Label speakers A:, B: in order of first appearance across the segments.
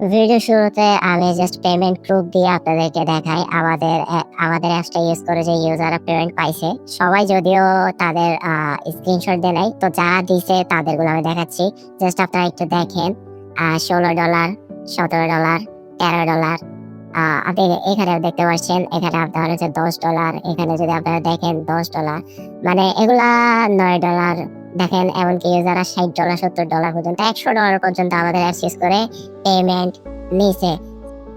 A: Video শুরুতে আমি just payment proof দিয়ে আপনাদেরকে দেখাই আমাদের অ্যাপসটা ইউজ করে যে ইউজাররা পেমেন্ট পাইছে। সবাই যদিও তাদের স্ক্রিনশট দেয় নাই। তো যারা দিছে তাদেরগুলো আমি দেখাচ্ছি। জাস্ট আপনারা একটু দেখেন। $16, $17, $13, আপনি এখানেও দেখতে পাচ্ছেন। এখানে আপনার হচ্ছে $10, এখানে যদি আপনারা দেখেন $10, মানে এগুলা $9 দেখেন, এমনকি যারা $60, $70 পর্যন্ত $100 পর্যন্ত আমাদের অ্যাপস ইউজ করে পেমেন্ট নিছে।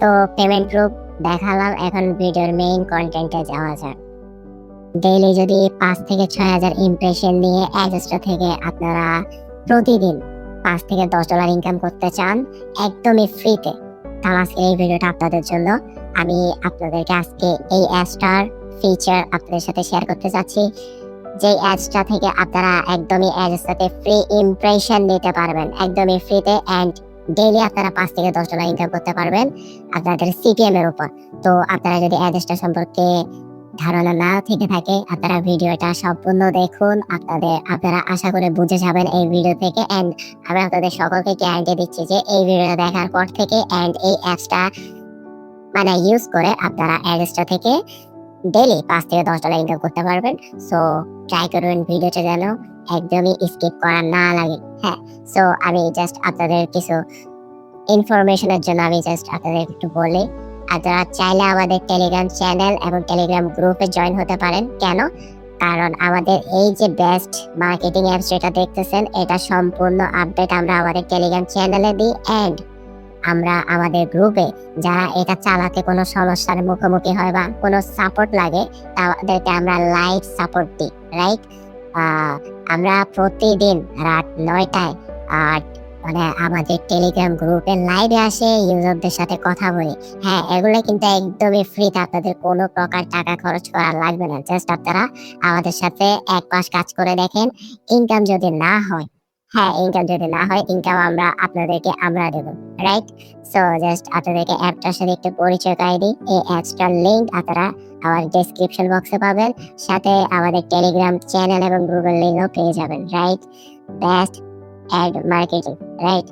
A: তো পেমেন্ট প্রুফ দেখালাম, এখন ভিডিওর মেইন কন্টেন্টে যাওয়া যাক। ডেইলি যদি 5 থেকে 6,000 ইমপ্রেশন নিয়ে অ্যাডস্টা থেকে আপনারা প্রতিদিন $5 থেকে $10 ইনকাম করতে চান একদমই ফ্রিতে, তাহলে আজকে এই ভিডিওটা আপনাদের জন্য। আমি আপনাদেরকে আজকে এই অ্যাপসটার ফিচার আপনাদের সাথে শেয়ার করতে চাচ্ছি, যে অ্যাপসটা থেকে আপনারা একদমই অ্যাডস্টাতে ফ্রি ইমপ্রেশন নিতে পারবেন একদমই ফ্রিতে, অ্যান্ড ডেইলি আপনারা $5 থেকে $10 ইনকাম করতে পারবেন আপনাদের সিপিএম এর উপর। তো আপনারা যদি অ্যাডস্টা সম্পর্কে ধারণা না থেকে থাকে, আপনারা ভিডিওটা সম্পূর্ণ দেখুন। আপনারা আশা করে বুঝে যাবেন এই ভিডিও থেকে, অ্যান্ড আমি আপনাদের সকলকে গ্যারান্টি দিচ্ছি যে এই ভিডিওটা দেখার পর থেকে অ্যান্ড এই অ্যাপসটা মানে ইউজ করে আপনারা অ্যাডস্টা থেকে ডেইলি $5 থেকে $10 ইনকাম করতে পারবেন। সো ট্রাই করুন ভিডিওটা যেন একদমই স্কিপ করা না লাগে। হ্যাঁ, সো আমি জাস্ট আপনাদের কিছু ইনফরমেশনের জন্য আমি জাস্ট আপনাদের একটু বলি। আপনারা চাইলে আমাদের টেলিগ্রাম চ্যানেল এবং টেলিগ্রাম গ্রুপে জয়েন হতে পারেন। কেন? কারণ আমাদের এই যে বেস্ট মার্কেটিং অ্যাপস যেটা দেখতেছেন, এটা সম্পূর্ণ আপডেট আমরা আমাদের টেলিগ্রাম চ্যানেলে দিই, অ্যান্ড আমরা আমাদের গ্রুপে যারা এটা চালাতে কোনো সমস্যার মুখোমুখি হয় বা কোনো সাপোর্ট লাগে, তাদেরকে আমরা লাইভ সাপোর্ট দিই। রাইট? আমরা প্রতিদিন রাত 9টায় মানে আমাদের টেলিগ্রাম গ্রুপে লাইভে আসে ইউজারদের সাথে কথা বলি। হ্যাঁ, এগুলো কিন্তু একদমই ফ্রিতে, আপনাদের কোনো প্রকার টাকা খরচ করা লাগবে না। জাস্ট আপনারা আমাদের সাথে 1 মাস কাজ করে দেখেন। ইনকাম যদি না হয়, হ্যাঁ, ইনকাম যদি না হয়, ইনকাম আপনাদেরকে আমরা দেবো। রাইট? সো জাস্ট আপনাদেরকে অ্যাপটার সাথে একটু পরিচয় করিয়ে দিই। এই অ্যাপসটার লিঙ্ক আপনারা আমার ডেসক্রিপশন বক্সে পাবেন, সাথে আমাদের টেলিগ্রাম চ্যানেল এবং গুগল লিঙ্কও পেয়ে যাবেন। Right? Best add marketing. Right?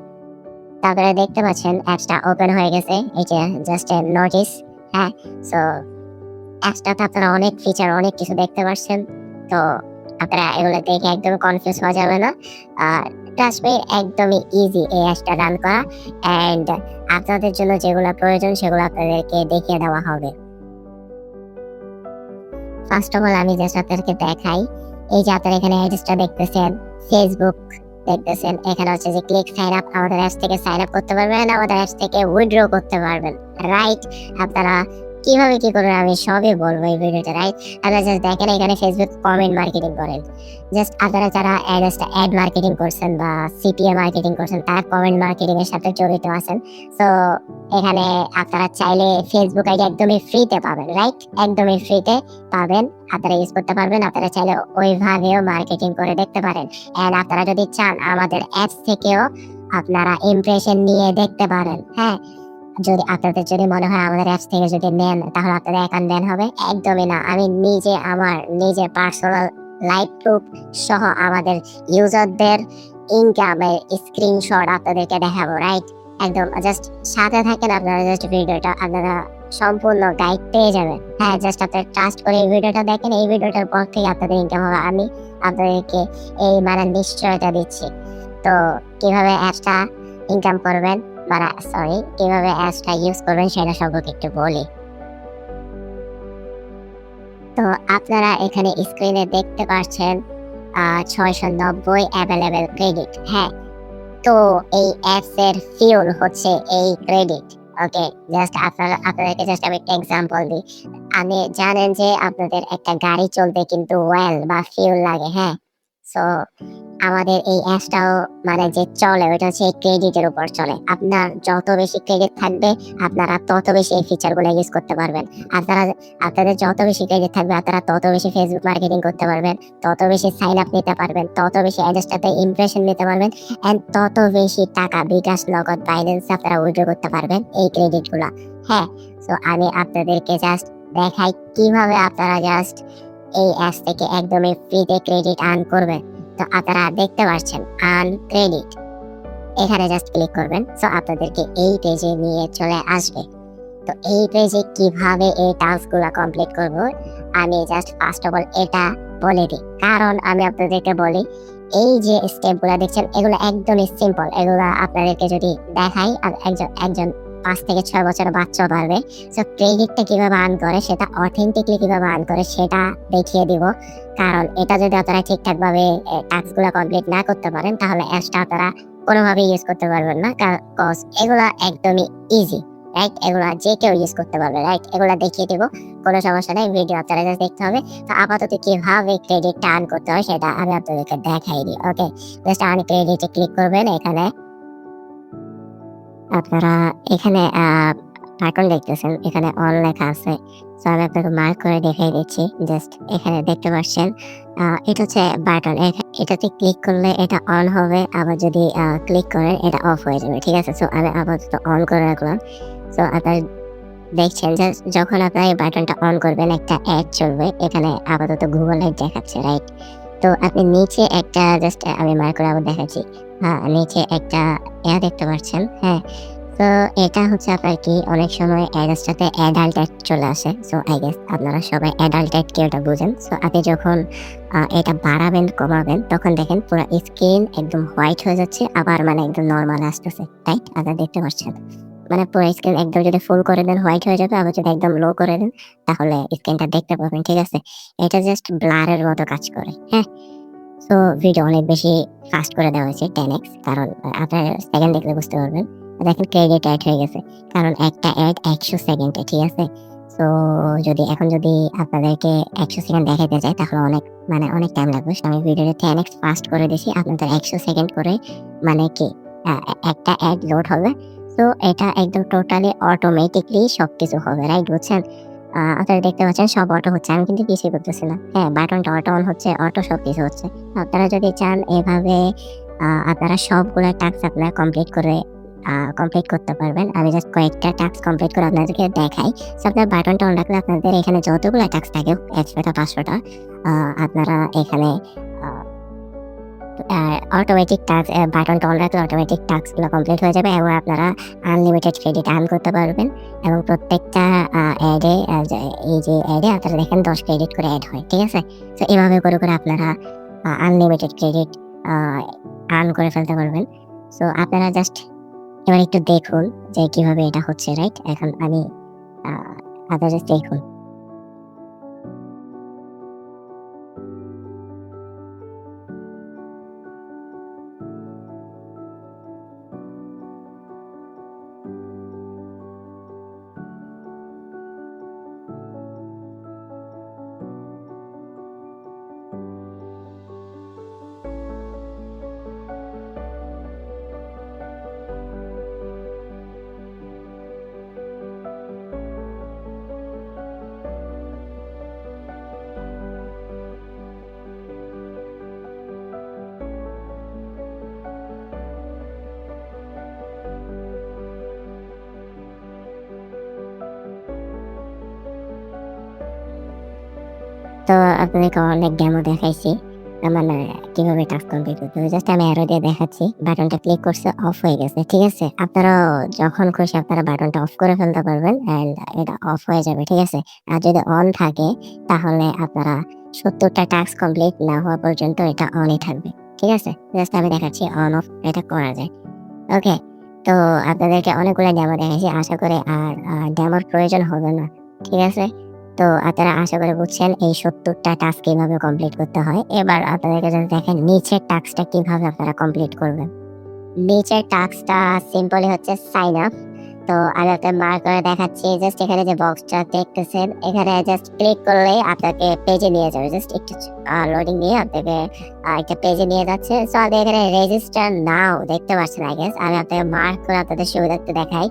A: তারপরে দেখতে পাচ্ছেন অ্যাপসটা ওপেন হয়ে গেছে। এটা জাস্ট এ নোটিস। হ্যাঁ, সো অ্যাপসটাতে আপনারা অনেক ফিচার, অনেক কিছু দেখতে পাচ্ছেন। তো আপনারা এগুলো দেখে একদম কনফিউজ হওয়া যাবে না। ট্রাস্ট মি, একদমই ইজি এই অ্যাপসটা রান করা, অ্যান্ড আপনাদের জন্য যেগুলো প্রয়োজন সেগুলো আপনাদেরকে দেখিয়ে দেওয়া হবে। ফার্স্ট অফ অল আমি জাস্ট আপনাদেরকে দেখাই। এই যে আপনারা এখানে অ্যাড্রেসটা দেখতেছেন, ফেসবুক দেখতেছেন, এখানে হচ্ছে যে ক্লিক সাইন আপ, আমাদের অ্যাপস থেকে সাইন আপ করতে পারবেন, আমাদের অ্যাপস থেকে উইথড্র করতে পারবেন। রাইট? আপনারা কিভাবে কি করবেন আমি সবই বলবো এই ভিডিওতে। রাইট? আপনারা জাস্ট দেখেন, এখানে ফেসবুক কমেন্ট মার্কেটিং করেন। জাস্ট আপনারা যারা অ্যাড মার্কেটিং করছেন বা সিপিএ মার্কেটিং করছেন, তারা কমেন্ট মার্কেটিং এর সাথে জড়িত আছেন। সো এখানে আপনারা চাইলে ফেসবুক আইডি একদমই ফ্রিতে পাবেন। রাইট? একদমই ফ্রিতে পাবেন, আপনারা ইউজ করতে পারবেন। আপনারা চাইলে ওইভাবেও মার্কেটিং করে দেখতে পারেন, এন্ড আপনারা যদি চান আমাদের অ্যাপস থেকেও আপনারা ইমপ্রেশন নিয়ে দেখতে পারেন। হ্যাঁ, যদি আপনাদের যদি মনে হয় আমাদের অ্যাপস থেকে যদি নেন তাহলে আপনাদের অ্যাকাউন্ট ব্যান হবে, একদমই না। আমি নিজে আমার নিজের পার্সোনাল লাইভ প্রুফ সহ আমাদের ইউজারদের ইনকামের স্ক্রিনশট আপনাদেরকে দেখাবো। রাইট? একদম জাস্ট সাথে থাকেন, আপনারা জাস্ট ভিডিওটা আপনারা সম্পূর্ণ গাইড পেয়ে যাবেন। হ্যাঁ, জাস্ট আপনারা ট্রাস্ট করে এই ভিডিওটা দেখেন, এই ভিডিওটার পর থেকে আপনাদের ইনকাম হবে। আমি আপনাদেরকে এই মানে নিশ্চয়তা দিচ্ছি। তো কিভাবে অ্যাপসটা ইনকাম করবেন, মানে কিভাবে অ্যাপসটা ইউজ করবেন সেটা সম্পর্কে একটু বলি। তো আপনারা এখানে স্ক্রিনে দেখতে পাচ্ছেন 690 অ্যাভেলেবেল ক্রেডিট। হ্যাঁ, তো এই অ্যাপস এর ফিউল হচ্ছে এই ক্রেডিট। ওকে, জাস্ট আপনাদেরকে জাস্ট আমি একটা এক্সাম্পল দিই। আমি জানেন যে আপনাদের একটা গাড়ি চলতে কিন্তু অয়েল বা ফিউল লাগে। হ্যাঁ, সো আমাদের এই অ্যাপসটাও মানে যে চলে ওইটা হচ্ছে ক্রেডিটের উপর চলে। আপনার যত বেশি ক্রেডিট থাকবে আপনারা তত বেশি এই ফিচারগুলো ইউজ করতে পারবেন। আপনাদের যত বেশি ক্রেডিট থাকবে আপনারা তত বেশি ফেসবুক মার্কেটিং করতে পারবেন, তত বেশি সাইন আপ নিতে পারবেন, তত বেশি অ্যাডস্টাতে ইমপ্রেশন নিতে পারবেন, এন্ড তত বেশি টাকা বিকাশ, নগদ, বাইন্যান্স আপনারা উইথড্র করতে পারবেন এই ক্রেডিটগুলো। হ্যাঁ, সো আমি আপনাদেরকে জাস্ট দেখাই কিভাবে আপনারা জাস্ট এই অ্যাপস থেকে একদমই ফ্রিতে ক্রেডিট আর্ন করবেন। তো আপনারা দেখতে পাচ্ছেন আর্ন ক্রেডিট। এখানে জাস্ট ক্লিক করবেন। সো আপনাদেরকে এই পেজে নিয়ে চলে আসবে। তো এই পেজে কিভাবে এই টাস্কগুলো কমপ্লিট করব আমি জাস্ট ফার্স্ট অফ অল এটা বলে দিই। কারণ আমি আপনাদেরকে বলি এই যে স্টেপগুলো দেখছেন এগুলো একদমই সিম্পল। এগুলো আপনাদেরকে যদি দেখাই আর একজন একজন 5 থেকে 6 বছরের বাচ্চাও পারবে। সো ক্রেডিটটা কিভাবে আর্ন করে সেটা অথেন্টিকলি কিভাবে আর্ন করে সেটা দেখিয়ে দিব। কারণ এটা যদি আপনারা ঠিকঠাকভাবে টাস্কগুলো কমপ্লিট না করতে পারেন তাহলে অ্যাপসটা আপনারা কোনোভাবেই ইউজ করতে পারবেন না। কজ এগুলা একদমই ইজি, রাইট? এগুলা যে কেউ ইউজ করতে পারবে, রাইট? এগুলা দেখিয়ে দিব, কোনো সমস্যা নেই। ভিডিও আপনারা জাস্ট দেখতে হবে। তো আপাতত কিভাবে ক্রেডিটটা আর্ন করতে হয় সেটা আমি আপনাদেরকে দেখাই দিই। ওকে, জাস্ট আর্ন ক্রেডিটে ক্লিক করবেন। এখানে আপনারা এখানে বাটন দেখতেছেন, এখানে অন লেখা আছে। সো আমি আপনাকে মার্ক করে দেখাই দিচ্ছি। জাস্ট এখানে দেখতে পাচ্ছেন এটা হচ্ছে বাটন। এটাতে ক্লিক করলে এটা অন হবে, আবার যদি ক্লিক করেন এটা অফ হয়ে যাবে, ঠিক আছে? সো আমি আপাতত অন করে রাখলাম। সো আপনার দেখছেন যে যখন আপনার এই বাটনটা অন করবেন একটা অ্যাড চলবে। এখানে আপাতত গুগল অ্যাড দেখাচ্ছে, রাইট? তো আপনি নিচে একটা জাস্ট আমি মার্ক করে আবার দেখাচ্ছি। হ্যাঁ, নিচে একটা অ্যাড দেখতে পাচ্ছেন, হ্যাঁ? তো এটা হচ্ছে আপনার কি অনেক সময় অ্যাডের সাথে অ্যাডাল্ট অ্যাড চলে আসে। সো আই গেস আপনারা সবাই অ্যাডাল্ট অ্যাড কি ওটা বুঝেন। সো আপনি যখন এটা বাড়াবেন কমাবেন তখন দেখেন পুরো স্ক্রিন একদম হোয়াইট হয়ে যাচ্ছে, আবার মানে একদম নর্মাল আসতেছে, রাইট? আপনারা দেখতে পাচ্ছেন মানে পুরো স্ক্রিন একদম যদি ফুল করে দেন হোয়াইট হয়ে যাবে, আবার যদি একদম লো করে দেন তাহলে স্ক্রিনটা দেখতে পাবেন, ঠিক আছে? এটা জাস্ট ব্লারের মতো কাজ করে, হ্যাঁ? সো ভিডিও অনেক বেশি ফাস্ট করে দেওয়া হয়েছে 10x, কারণ আপনার সেকেন্ড দেখলে বুঝতে পারবেন। দেখেন ক্রেডিট অ্যাড হয়ে গেছে, কারণ একটা অ্যাড 100 সেকেন্ডে, ঠিক আছে? সো যদি আপনাদেরকে 100 সেকেন্ড দেখাতে যায় তাহলে অনেক টাইম লাগবে। সো আমি ভিডিওটা 10x ফাস্ট করে দিছি, আপনাদের 100 সেকেন্ড করে মানে কি একটা অ্যাড লোড হবে। সো এটা একদম টোটালি অটোমেটিকলি সবকিছু হবে, রাইট? বুঝছেন? আপনারা দেখতে পাচ্ছেন সব অটো হচ্ছে, আমি কিন্তু কিছুই করতেছি না। হ্যাঁ, বাটনটা অটো অন হচ্ছে, অটো সবকিছু হচ্ছে। আপনারা যদি চান এভাবে আপনারা সবগুলা টাস্ক আপনারা কমপ্লিট করতে পারবেন। আমি জাস্ট কয়েকটা টাস্ক কমপ্লিট করে আপনাদেরকে দেখাই। সো আপনার বাটনটা অন রাখলে আপনাদের এখানে যতগুলা টাস্ক থাকে 100টা 500টা আপনারা এখানে অটোমেটিক টাস্ক বাটনটা অন রাখলে অটোমেটিক টাস্কগুলো কমপ্লিট হয়ে যাবে এবং আপনারা আনলিমিটেড ক্রেডিট আর্ন করতে পারবেন। এবং প্রত্যেকটা অ্যাডে এই যে অ্যাডে আপনারা দেখেন 10 ক্রেডিট করে অ্যাড হয়, ঠিক আছে? তো এভাবে করে আপনারা আনলিমিটেড ক্রেডিট আর্ন করে ফেলতে পারবেন। সো আপনারা জাস্ট এবার একটু দেখুন যে কিভাবে এটা হচ্ছে, রাইট? এখন আমি আপনারা জাস্ট দেখুন। তো আপনাদেরকে অনেক ডেমো দেখাইছি, মানে কিভাবে টাস্ক কমপ্লিট করতে হবে। জাস্ট আমি অ্যারো দিয়ে দেখাচ্ছি। বাটনটা ক্লিক করছে, অফ হয়ে গেছে, ঠিক আছে? আপনারাও যখন খুশি আপনারা বাটনটা অফ করে ফেলতে পারবেন অ্যান্ড এটা অফ হয়ে যাবে, ঠিক আছে? আর যদি অন থাকে তাহলে আপনারা 70টা টাস্ক কমপ্লিট না হওয়া পর্যন্ত এটা অনই থাকবে, ঠিক আছে? জাস্ট আমি দেখাচ্ছি অন অফ এটা করা যায়। ওকে, তো আপনাদেরকে অনেকগুলো ডেমো দেখাইছি। আশা করি আর ডেমোর প্রয়োজন হবে না, ঠিক আছে? তো আপনারা আশা করে বুঝছেন এই 70টা টাস্ক কিভাবে কমপ্লিট করতে হয়। এবার আপনাদেরকে যদি দেখেন নিচের টাস্কটা কিভাবে আপনারা কমপ্লিট করবেন। নিচের টাস্কটা সিম্পলি হচ্ছে সাইন আপ। তো আমি আপনাকে মার্ক করে দেখাচ্ছি। জাস্ট এখানে যে বক্সটা দেখতেছেন এখানে জাস্ট ক্লিক করলেই আপনাকে পেজে নিয়ে যাবে। জাস্ট একটু লোডিং নিয়ে আপনাকে একটা পেজে নিয়ে যাচ্ছে। সো আপনি এখানে রেজিস্টার নাও দেখতে পাচ্ছেন আই গেস। আমি আপনাকে মার্ক করে আপনাদের সুবিধার্থে দেখাই।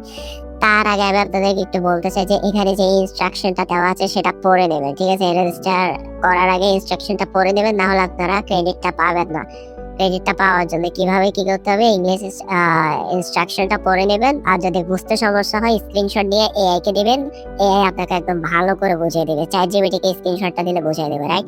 A: তার আগে আমি আপনাদেরকে একটু বলতে চাই যে এখানে যে ইনস্ট্রাকশনটা দেওয়া আছে সেটা পড়ে নেবেন, ঠিক আছে? রেজিস্টার করার আগে ইনস্ট্রাকশনটা পড়ে নেবেন, না হলে আপনারা ক্রেডিটটা পাবেন না। ক্রেডিটটা পাওয়ার জন্য কিভাবে কি করতে হবে ইংলিশ ইনস্ট্রাকশনটা পড়ে নেবেন। আর যদি বুঝতে সমস্যা হয় স্ক্রিনশট নিয়ে এআই কে দিবেন, এআই আপনাকে একদম ভালো করে বুঝিয়ে দেবে। চ্যাট জিপিটিকে স্ক্রিনশটটা দিলে বুঝিয়ে দেবে, রাইট?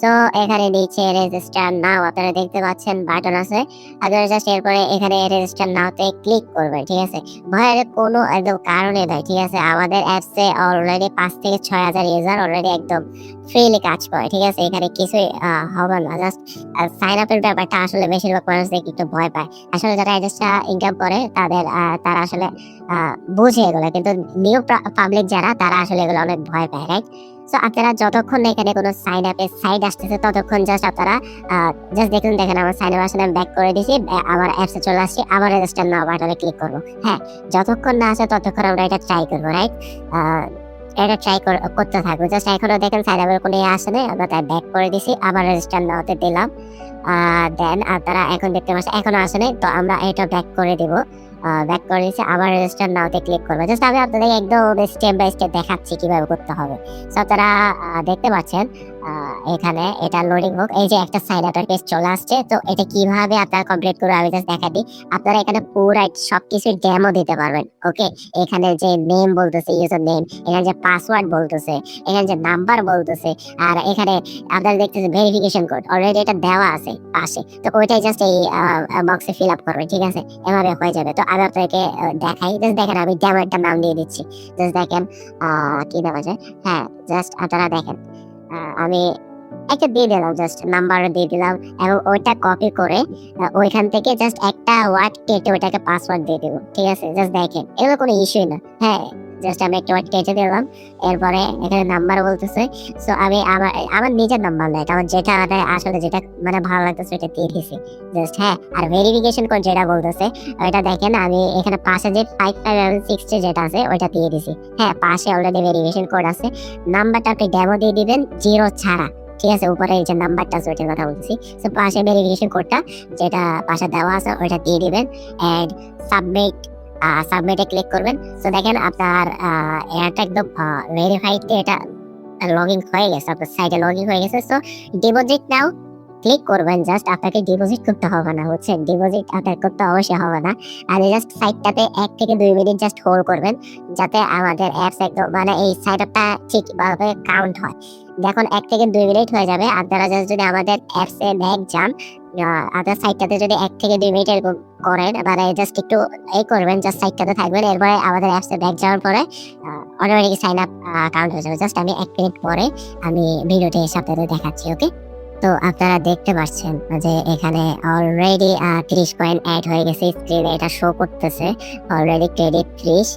A: সো এখানে নিচে রেজিস্টার নাও আপনারা দেখতে পাচ্ছেন বাটন আছে। আপনারা জাস্ট এরপরে এখানে রেজিস্টার নাওতে ক্লিক করবেন, ঠিক আছে? ভয়ের কোনো একদম কারণে নাই, ঠিক আছে? আমাদের অ্যাপসে অলরেডি ৫ থেকে ৬,০০০ ইউজার অলরেডি একদম ফ্রিলি কাজ করে, ঠিক আছে? এখানে কিছুই হবে না। জাস্ট সাইন আপের ব্যাপারটা আসলে বেশিরভাগ মানুষ দেখি একটু ভয় পায়। আসলে যারা অ্যাড্রেসটা ইনকাম করে তাদের তারা আসলে বুঝে এগুলো। কিন্তু নিউ পাবলিক যারা তারা আসলে এগুলো অনেক ভয় পায়, রাইট? সো আপনারা যতক্ষণ না এখানে কোনো সাইন আপের সাইট আসতেছে ততক্ষণ জাস্ট আপনারা জাস্ট দেখেন আমার সাইন আপ আসলে আমি ব্যাক করে দিয়েছি। আমার অ্যাপসে চলে আসছি। আবার রেজিস্টার নাও বাটনে ক্লিক করব। হ্যাঁ, যতক্ষণ না আসে ততক্ষণ আমরা এটা ট্রাই করব, রাইট? এটা ট্রাই করতে থাকবো। জাস্ট এখনো দেখেন সাইন আপের কোনো আসে নাই। আমরা তাই ব্যাক করে দিছি। আবার রেজিস্টার নাওতে দিলাম। দেন আপনারা এখন দেখতে পাচ্ছেন এখনো আসে নাই। তো আমরা এটা ব্যাক করে দিব। ব্যাক করে দিয়েছি। আবার রেজিস্টার নাওতে ক্লিক করবো। জাস্ট আমি আপনাদের একদম স্টেপ বাই স্টেপ দেখাচ্ছি কিভাবে করতে হবে। সো আপনারা দেখতে পাচ্ছেন এখানে এটা লোডিং হোক। এই যে একটা সাইন আপের পেজ চলে আসছে। তো এটা কিভাবে আপনারা কমপ্লিট করবেন আমি জাস্ট দেখা দিই। আপনারা এখানে পুরা সবকিছু ডেমো দিতে পারবেন। ওকে? এখানে যে নেম বলতেছে ইউজার নেম, এখানে যে পাসওয়ার্ড বলতেছে, এখানে যে নাম্বার বলতেছে, আর এখানে আপনারা দেখতেছেন ভেরিফিকেশন কোড অলরেডি এটা দেওয়া আছে পাশে। তো ওইটাই জাস্ট এই বক্সে ফিল আপ করবেন, ঠিক আছে? এভাবে হয়ে যাবে। তো আমি আপনাদেরকে দেখাই। জাস্ট দেখেন আমি ডেমো একটা নাম দিয়ে দিচ্ছি। জাস্ট দেখেন কি নাম আছে? হ্যাঁ, জাস্ট আপনারা দেখেন। আমি একটা দিয়ে দিলাম, জাস্ট নাম্বার দিয়ে দিলাম এবং ওইটা কপি করে ওইখান থেকে জাস্ট একটা ওয়ার্ড কেটে ওইটাকে পাসওয়ার্ড দিয়ে দেবো, ঠিক আছে? জাস্ট দেখেন এগুলো কোনো ইস্যুই না। হ্যাঁ, জাস্ট আমি একটা ওয়ার্ড কেটে দিলাম। এরপরে এখানে নাম্বার বলতেছে। সো আমি আমার নিজের নাম্বার না, এটা আমার যেটা আসলে যেটা মানে ভালো লাগতেছে সেটা দিয়ে দিছি। জাস্ট হ্যাঁ, আর ভেরিফিকেশন কোড যেটা বলতেছে ওইটা দেখেন আমি এখানে পাশে যে 5560 যেটা আছে ওইটা দিয়ে দিছি। হ্যাঁ, পাশে অলরেডি ভেরিফিকেশন কোড আছে। নাম্বারটা আপনি ডেমো দিয়ে দিবেন 0 ছাড়া, ঠিক আছে? উপরে এই যে নাম্বারটা আছে ওইটার কথা বলতেছি। সো পাশে ভেরিফিকেশন কোডটা যেটা পাশে দেওয়া আছে ওইটা দিয়ে দিবেন এন্ড সাবমিট। সাবমিটে ক্লিক করবেন। সো দেখেন আপনার এটা একদম ভেরিফাইড এটা লগ ইন হয়ে গেছে, আপনার সাইটে লগ ইন হয়ে গেছে। সো ডিপোজিট নাও ক্লিক করবেন। জাস্ট আপনাকে ডিপোজিট করতে হবে না, বুঝছেন? ডিপোজিট আপনার করতে অবশ্যই হবে না। আর জাস্ট সাইটটাতে 1 থেকে 2 মিনিট জাস্ট হোল্ড করবেন যাতে আমাদের অ্যাপস একদম মানে এই সাইট আপটা ঠিকভাবে কাউন্ট হয়। যখন 1 থেকে 2 মিনিট হয়ে যাবে আপনারা জাস্ট যদি আমাদের অ্যাপসে ব্যাক যান, আপনার সাইটটাতে যদি 1 থেকে 2 মিনিট এরকম করেন মানে জাস্ট একটু করবেন, জাস্ট সাইটটাতে থাকবেন। এরপরে আমাদের অ্যাপসে ব্যাক যাওয়ার পরে অটোমেটিক সাইন আপ কাউন্ট হয়ে যাবে। জাস্ট আমি 1 মিনিট পরে আমি ভিডিওটি এসে আপনাদের দেখাচ্ছি, ওকে? তো আপনারা দেখতে পাচ্ছেন যে এখানে অলরেডি 30 কয়েন অ্যাড হয়ে গেছে। স্ক্রিনে এটা শো করতেছে অলরেডি ক্রেডিট 30।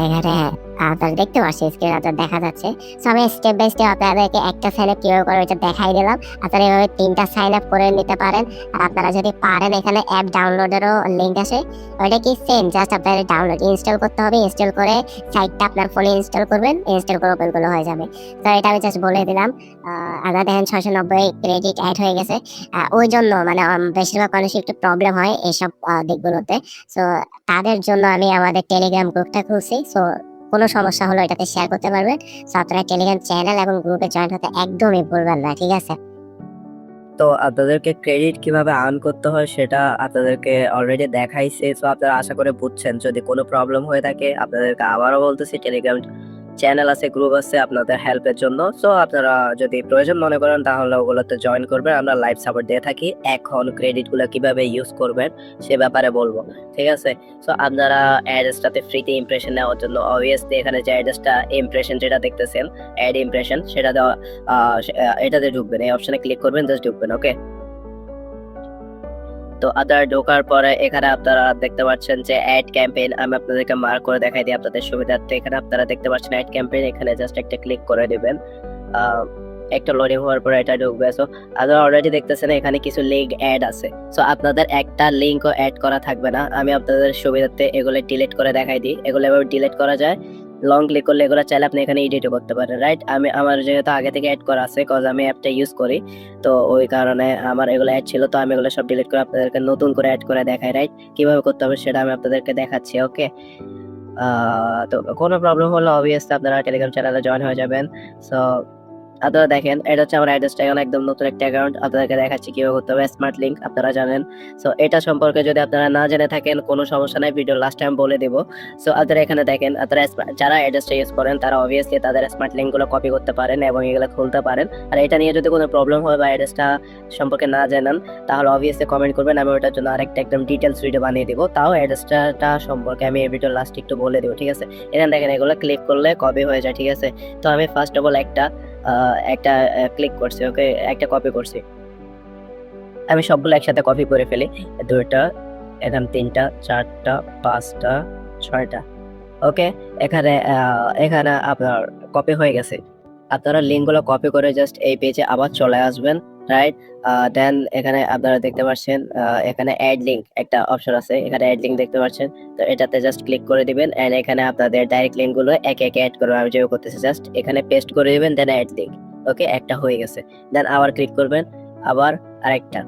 A: এখানে আপনারা দেখতে পাচ্ছেন স্ক্রিনে আপনার দেখা যাচ্ছে। সো আমি স্টেপ বাই স্টেপ আপনাদেরকে একটা সাইন আপ কিভাবে করে ওইটা দেখাই দিলাম। আপনারা এভাবে 3টা সাইন আপ করে নিতে পারেন। আর আপনারা যদি পারেন এখানে অ্যাপ ডাউনলোডেরও লিঙ্ক আছে। ওইটা কি সেম, জাস্ট আপনাদের ডাউনলোড ইনস্টল করতে হবে। ইনস্টল করে সাইটটা আপনার ফোনে ইনস্টল করবেন। ইনস্টল করে ওপেন করলে হয়ে যাবে। তো এটা আমি জাস্ট বলে দিলাম। আপনারা দেখেন 690 ক্রেডিট অ্যাড হয়ে গেছে। ওই জন্য মানে বেশিরভাগ মানুষের একটু প্রবলেম হয় এইসব দিকগুলোতে। সো তাদের জন্য আমি আমাদের টেলিগ্রাম গ্রুপটা খুলছি। সো কোনো সমস্যা হলে এটাতে শেয়ার করতে পারবেন। সো আপনারা টেলিগ্রাম চ্যানেল এবং গ্রুপে জয়েন হতে একদমই ভুলবেন না, ঠিক আছে?
B: তো আপনাদেরকে ক্রেডিট কিভাবে আর্ন করতে হয় সেটা আপনাদেরকে অলরেডি দেখাইছে। সো আপনারা আশা করে বুঝছেন। যদি কোনো প্রবলেম হয়ে থাকে আপনাদেরকে আবারও বলতেছি, টেলিগ্রাম চ্যানেল আছে, গ্রুপ আছে আপনাদের হেল্পের জন্য। সো আপনারা যদি প্রয়োজন মনে করেন তাহলে ওগুলোতে জয়েন করবেন। আমরা লাইভ সাপোর্ট দিয়ে থাকি। এখন ক্রেডিট গুলো কিভাবে ইউজ করবেন সে ব্যাপারে বলবো, ঠিক আছে? সো আপনারা অ্যাড্রেসটাতে ফ্রিতে ইমপ্রেশন নেওয়ার জন্য অবভিয়াসলি এখানে যে অ্যাড্রেসটা ইমপ্রেশন যেটা দেখতেছেন অ্যাড ইমপ্রেশন সেটা দেওয়া এটাতে ঢুকবেন। এই অপশনে ক্লিক করবেন, জাস্ট ঢুকবেন, ওকে? তো আপনারা ঢোকার পরে এখানে আপনারা দেখতে পাচ্ছেন যে অ্যাড ক্যাম্পেইন। আমি আপনাদেরকে মার্ক করে দেখাই দিই আপনাদের সুবিধার্থে। এখানে আপনারা দেখতে পাচ্ছেন অ্যাড ক্যাম্পেইন, এখানে জাস্ট একটা ক্লিক করে দিবেন। একটা লোডিং হওয়ার পরে এটা ঢুকবে। সো আপনারা অলরেডি দেখতেছেন এখানে কিছু লিঙ্ক অ্যাড আছে। সো আপনাদের একটা লিঙ্কও অ্যাড করা থাকবে না। আমি আপনাদের সুবিধার্থে এগুলো ডিলিট করে দেখাই দিই। এগুলো এভাবে ডিলিট করা যায়। লং ক্লিক করলে এগুলো চাইলে আপনি এখানে এডিটও করতে পারেন, রাইট? আমার যেহেতু আগে থেকে অ্যাড করা আছে কজ আমি অ্যাপটা ইউজ করি, তো ওই কারণে আমার এগুলো অ্যাড ছিল। তো আমি এগুলো সব ডিলিট করে আপনাদেরকে নতুন করে অ্যাড করে দেখাই, রাইট? কিভাবে করতে হবে সেটা আমি আপনাদেরকে দেখাচ্ছি, ওকে? তো কোনো প্রবলেম হলে অবভিয়াসলি আপনারা টেলিগ্রাম চ্যানেলে জয়েন হয়ে যাবেন। সো আপনারা দেখেন এটা হচ্ছে আমার অ্যাড্রেসটা, এখন একদম নতুন একটা অ্যাকাউন্ট আপনাদেরকে দেখাচ্ছি কিভাবে করতে হবে স্মার্ট লিঙ্ক, আপনারা জানেন। সো এটা সম্পর্কে যদি আপনারা না জেনে থাকেন কোনো সমস্যা নাই, ভিডিও লাস্ট টাইম বলে দিব। সো আপনারা এখানে দেখেন, আপনারা যারা অ্যাড্রেসটা ইউজ করেন তারা অবভিয়াসলি তাদের স্মার্ট লিঙ্কগুলো কপি করতে পারেন এবং এগুলো খুলতে পারেন। আর এটা নিয়ে যদি কোনো প্রবলেম হয় বা অ্যাড্রেসটা সম্পর্কে না জানেন তাহলে অবভিয়াসলি কমেন্ট করবেন, আমি ওটার জন্য আরেকটা একদম ডিটেলস ভিডিও বানিয়ে দিব। তাও অ্যাড্রেসটা সম্পর্কে আমি এই ভিডিও লাস্ট একটু বলে দেবো, ঠিক আছে। এখানে দেখেন এগুলো ক্লিক করলে কপি হয়ে যায়, ঠিক আছে। তো আমি ফার্স্ট অফ অল একটা ক্লিক করছি, ওকে, একটা কপি করছি। আমি সবগুলো একসাথে কপি করে ফেলি, 2টা, এখানে 3টা, 4টা, 5টা, 6টা, ওকে। এখানে আপনার কপি হয়ে গেছে। আপনারা লিঙ্কগুলো কপি করে জাস্ট এই পেজে আবার চলে আসবেন, রাইট। দেন এখানে আপনারা দেখতে পাচ্ছেন এখানে অ্যাড লিঙ্ক একটা অপশন আছে, এখানে অ্যাড লিঙ্ক দেখতে পাচ্ছেন। তো এটাতে জাস্ট ক্লিক করে দিবেন এন্ড এখানে আপনাদের ডাইরেক্ট লিঙ্কগুলো একে একে অ্যাড করবেন, আমি যেভাবে করতেছি জাস্ট এখানে পেস্ট করে দিবেন, দেন অ্যাড লিঙ্ক, ওকে, একটা হয়ে গেছে। দেন আবার ক্লিক করবেন, আবার আরেকটা,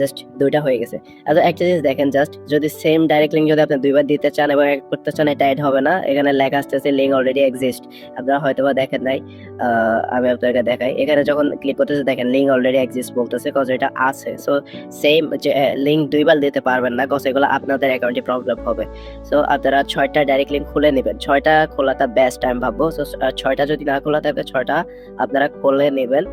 B: জাস্ট 2টা হয়ে গেছে। আচ্ছা একটা জিনিস দেখেন, জাস্ট যদি সেম ডাইরেক্ট লিঙ্ক যদি আপনি 2বার দিতে চান এবং অ্যাড করতে চান, এটা অ্যাড হবে না। এখানে লেখা আসতেছে লিঙ্ক অলরেডি এক্সিস্ট, আপনারা হয়তোবা দেখেন নাই। আমি আপনাদেরকে দেখাই, এখানে যখন ক্লিক করতেছে দেখেন লিঙ্ক অলরেডি এক্সিস্ট বলতেছে, কজ এটা আছে। সো সেম যে লিঙ্ক 2বার দিতে পারবেন না, কজ এগুলো আপনাদের অ্যাকাউন্টে প্রবলেম হবে। সো আপনারা 6টা ডাইরেক্ট লিঙ্ক খুলে নেবেন, 6টা খোলাটা বেস্ট আমি ভাববো। সো 6টা যদি না খোলা থাকে 6টা আপনারা খুলে নেবেন,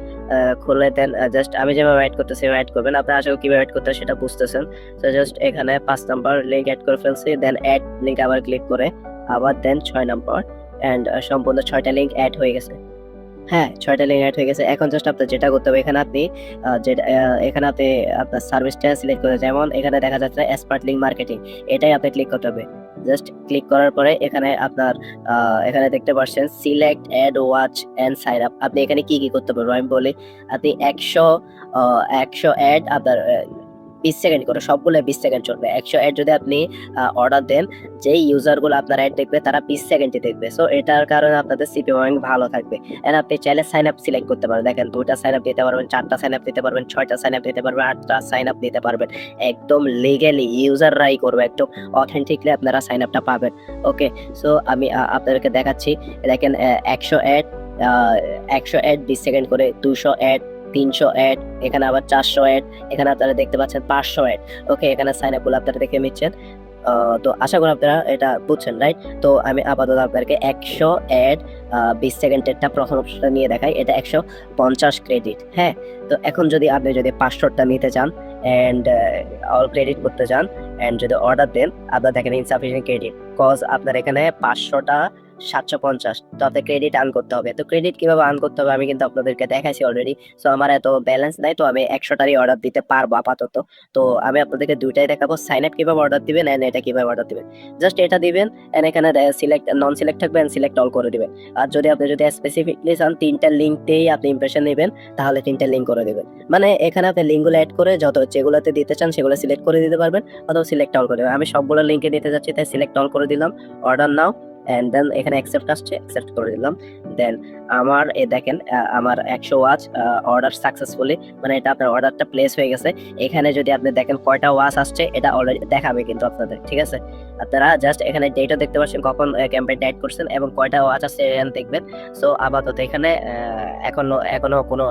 B: খুলে দেন জাস্ট আমি যেভাবে অ্যাড করতেছি অ্যাড করবেন। আপনারা আসলে কিভাবে অ্যাড করতে সেটা বুঝতেছেন। সো জাস্ট এখানে 5 নাম্বার লিঙ্ক অ্যাড করে ফেলছি, দেন অ্যাড লিঙ্ক আবার ক্লিক করে আবার দেন 6 নাম্বার এন্ড সম্পূর্ণ 6টা লিঙ্ক অ্যাড হয়ে গেছে। হ্যাঁ, 6টা লিঙ্ক অ্যাড হয়ে গেছে। এখন জাস্ট আপনার যেটা করতে হবে, এখানে আপনি এখানে আপনি আপনার সার্ভিসটা সিলেক্ট করে, যেমন এখানে দেখা যাচ্ছে স্মার্ট লিঙ্ক মার্কেটিং, এটাই আপনি ক্লিক করতে হবে। জাস্ট ক্লিক করার পরে এখানে আপনার এখানে দেখতে পাচ্ছেন select add watch and sign up. আপনি এখানে কি কি করতে পারবেন আমি বলি। আপনি 100 অ্যাড আপনার 20 সেকেন্ড করে, সবগুলো 20 সেকেন্ড চলবে। 100 অ্যাড যদি আপনি অর্ডার দেন, যেই ইউজারগুলো আপনার অ্যাড দেখবে তারা 20 সেকেন্ডে দেখবে। সো এটার কারণে আপনাদের সিপিএম ভালো থাকবে। এন্ড আপনি চাইলে সাইন আপ সিলেক্ট করতে পারেন, দেখেন 2টা সাইন আপ দিতে পারবেন, 4টা সাইন আপ দিতে পারবেন, 6টা সাইন আপ দিতে পারবেন, 8টা সাইন আপ দিতে পারবেন। একদম লিগ্যালি ইউজাররাই করবে, একদম অথেন্টিকলি আপনারা সাইন আপটা পাবেন, ওকে। সো আমি আপনাদেরকে দেখাচ্ছি, দেখেন 100 অ্যাড 20 সেকেন্ড করে, 200 অ্যাড, 300 অ্যাড, এখানে আবার 400 অ্যাড, এখানে আপনারা দেখতে পাচ্ছেন 500 অ্যাড, ওকে। এখানে সাইন আপ গুলো আপনারা দেখে নিচ্ছেন। তো আশা করি আপনারা এটা বুঝছেন, রাইট। তো আমি আপাতত আপনাদেরকে 100 অ্যাড 20 সেকেন্ডেরটা প্রথম অপশনটা নিয়ে দেখাই, এটা 150 ক্রেডিট, হ্যাঁ। তো এখন আপনি যদি 500টা নিতে চান এন্ড অল ক্রেডিট করতে চান এন্ড যদি অর্ডার দেন, আপনারা দেখেন ইনসাফিসিয়েন্ট ক্রেডিট, কজ আপনার এখানে 500টা 750, তো আপনার ক্রেডিট আর্ন করতে হবে। তো ক্রেডিট কিভাবে আর্ন করতে হবে আমি কিন্তু আপনাদেরকে দেখাইছি অলরেডি। সো আমার এত ব্যালেন্স নাই, তো আমি 100টারই অর্ডার দিতে পারবো আপাতত। তো আমি আপনাদেরকে 2টাই দেখাবো, সাইন আপ কিভাবে অর্ডার দিবেন এন্ড এটা কিভাবে অর্ডার দিবেন। জাস্ট এটা দিবেন এন্ড এখানে সিলেক্ট নন সিলেক্ট থাকবে এন্ড সিলেক্ট অল করে দিবেন। আর যদি আপনি স্পেসিফিকলি চান 3টা লিঙ্কতেই আপনি ইমপ্রেশন নেবেন, তাহলে 3টা লিঙ্ক করে দিবেন। মানে এখানে আপনি লিঙ্কগুলো অ্যাড করে যেগুলোতে দিতে চান সেগুলো সিলেক্ট করে দিতে পারবেন, অথবা সিলেক্ট অল করে দিবেন। আমি সবগুলো লিঙ্কে দিতে যাচ্ছি, তাই সিলেক্ট অল করে দিলাম, অর্ডার নাও, এন্ড দেন এখানে অ্যাকসেপ্ট আসছে, অ্যাকসেপ্ট করে দিলাম। দেন আমার দেখেন আমার 100 ওয়াচ অর্ডার সাকসেসফুলি, মানে এটা আপনার অর্ডারটা প্লেস হয়ে গেছে। এখানে যদি আপনি দেখেন কয়টা ওয়াচ আসছে, এটা অলরেডি দেখাবে কিন্তু আপনাদের, ঠিক আছে। আপনারা জাস্ট এখানে ডেটা দেখতে পাচ্ছেন, কখন ক্যাম্পেইন অ্যাড করছেন এবং কয়টা ওয়াচ আসছে এখানে দেখবেন। সো আপাতত এখানে এখনো কোনো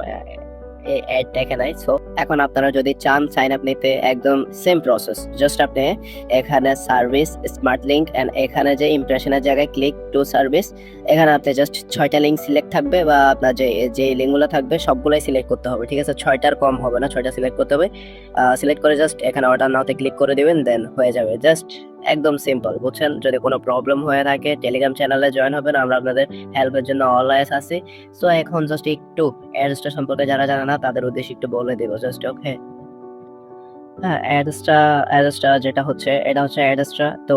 B: অ্যাড দেখে নাই। সো এখন আপনারা যদি চান সাইন আপ নিতে, একদম সেম প্রসেস, জাস্ট আপনি এখানে সার্ভিস স্মার্ট লিঙ্ক এন্ড এখানে যে ইমপ্রেশনের জায়গায় ক্লিক টু সার্ভিস, এখানে আপনি জাস্ট 6টা লিঙ্ক সিলেক্ট থাকবে বা আপনার যে লিঙ্কগুলো থাকবে সবগুলাই সিলেক্ট করতে হবে, ঠিক আছে। 6টার কম হবে না, 6টা সিলেক্ট করতে হবে। সিলেক্ট করে জাস্ট এখানে অর্ডার নাওতে ক্লিক করে দিবেন, দেন হয়ে যাবে। জাস্ট একদম সিম্পল, বুঝছেন। যদি কোনো প্রবলেম হয়ে থাকে টেলিগ্রাম চ্যানেলে জয়েন হবেন, আমরা আপনাদের হেল্পের জন্য অলওয়েজ আছি। সো এখন জাস্ট একটু অ্যাড্রেসটা সম্পর্কে যারা জানে না তাদের উদ্দেশ্যে একটু বলে দেবো, জাস্ট ওকে। হ্যাঁ, অ্যাড্রেসটা যেটা হচ্ছে, এটা হচ্ছে অ্যাড্রেসটা। তো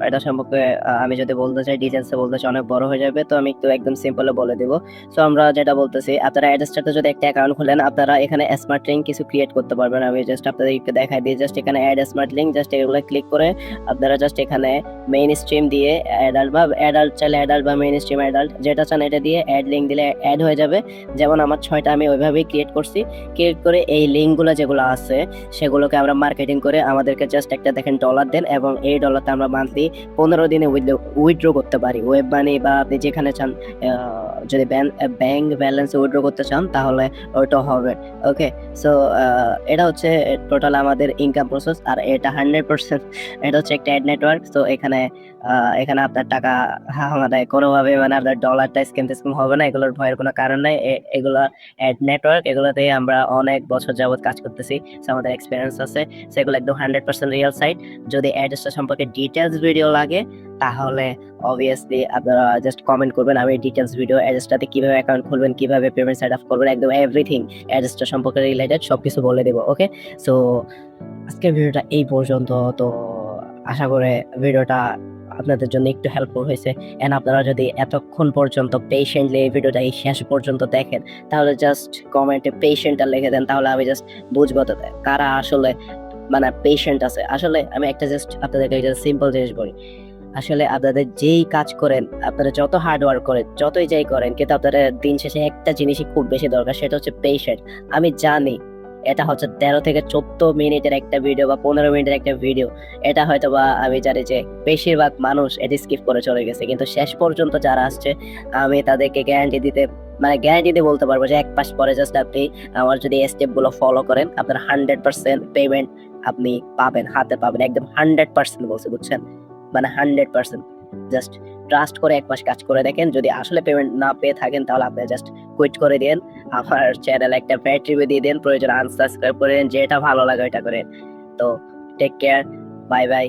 B: এটা সম্পর্কে আমি যদি বলতে চাই, ডিটেলসে বলতে চাই অনেক বড় হয়ে যাবে, তো আমি একটু একদম সিম্পলে বলে দিব। সো আমরা যেটা বলতেছি, আপনারা অ্যাড্রেসটাতে যদি একটা অ্যাকাউন্ট খুলেন, আপনারা এখানে স্মার্ট লিঙ্ক কিছু ক্রিয়েট করতে পারবেন। আমি জাস্ট আপনাদের একটু দেখাই দিই, জাস্ট এখানে অ্যাড স্মার্ট লিঙ্ক, জাস্ট এগুলো ক্লিক করে আপনারা জাস্ট এখানে মেইন স্ট্রিম দিয়ে অ্যাডাল্ট চাইলে অ্যাডাল্ট বা মেইন স্ট্রিম অ্যাডাল্ট যেটা চান এটা দিয়ে অ্যাড লিঙ্ক দিলে অ্যাড হয়ে যাবে। যেমন আমার 6টা আমি ওইভাবেই ক্রিয়েট করছি। ক্রিয়েট করে এই লিঙ্কগুলো যেগুলো আছে সেগুলোকে আমরা মার্কেটিং করে আমাদেরকে জাস্ট একটা দেখেন ডলার দেন, এবং এই ডলারটা আমরা মান্থলি 15 দিনে উইথড্র করতে পারি। ওয়েব মানি বা আপনি যেখানে চান, যদি ব্যাংক ব্যালেন্স উইথড্র করতে চান তাহলে ওইটা হবে। ওকে, সো এটা হচ্ছে টোটাল আমাদের ইনকাম প্রসেস। আর এটা 100% এটা হচ্ছে একটা অ্যাড নেটওয়ার্ক। তো এখানে আপনার টাকা মানে কোনোভাবে মানে আপনার ডলারটা স্ক্যাম টেস্কিম হবে না, এগুলোর ভয়ের কোনো কারণ নাই। এগুলা অ্যাড নেটওয়ার্ক, এগুলোতে আমরা অনেক বছর যাবত কাজ করতেছি, so আমাদের এক্সপিরিয়েন্স আছে, সেগুলো একদম 100% রিয়েল সাইট। যদি অ্যাড্রেসটা সম্পর্কে ডিটেলস ভিডিও লাগে তাহলে অবভিয়াসলি আপনারা জাস্ট কমেন্ট করবেন, আমি ডিটেলস ভিডিও অ্যাড্রেসটাতে কিভাবে অ্যাকাউন্ট খুলবেন, কিভাবে পেমেন্ট সেট আপ করবেন, একদম এভরিথিং অ্যাড্রেসটা সম্পর্কে রিলেটেড সবকিছু বলে দেবো। ওকে, সো আজকের ভিডিওটা এই পর্যন্ত। তো আশা করে ভিডিওটা আপনাদের জন্য একটু হেল্পফুল হয়েছে। এন্ড আপনারা যদি এতক্ষণ পর্যন্ত পেশেন্টলি এই ভিডিওটা এই শেষ পর্যন্ত দেখেন তাহলে জাস্ট কমেন্টে পেশেন্টটা লিখে দেন, তাহলে আমি জাস্ট বুঝবো তো কারা আসলে মানে পেশেন্ট আছে। আসলে আমি একটা জাস্ট আপনাদেরকে একটা সিম্পল জিনিস বলি, আসলে আপনাদের যেই কাজ করেন, আপনারা যত হার্ড ওয়ার্ক করেন, যতই যাই করেন, কিন্তু আপনাদের দিন শেষে একটা জিনিসই খুব বেশি দরকার, সেটা হচ্ছে পেশেন্ট। আমি জানি এটা হচ্ছে 13 থেকে 14 মিনিটের একটা ভিডিও বা 15 মিনিটের একটা ভিডিও, এটা হয়তো বা আমি জানি যে বেশিরভাগ মানুষ এটা স্কিপ করে চলে গেছে, কিন্তু শেষ পর্যন্ত যারা আসছে আমি তাদেরকে গ্যারান্টি দিয়ে বলতে পারবো যে 1 মাস পরে জাস্ট আপনি আমার যদি এই স্টেপগুলো ফলো করেন, আপনার 100% পেমেন্ট আপনি পাবেন, হাতে পাবেন, একদম 100% বলছি, বুঝছেন? মানে 100%। জাস্ট ট্রাস্ট করে 1 মাস কাজ করে দেখেন, যদি আসলে পেমেন্ট না পেয়ে থাকেন তাহলে আপনি জাস্ট কুইট করে দিন, আমার চ্যানেল একটা ব্যাড রিভিউ দিয়ে দেন, প্রয়োজন আনসাবস্ক্রাইব করে দেন, যেটা ভালো লাগে ওইটা করেন। তো টেক কেয়ার, বাই বাই।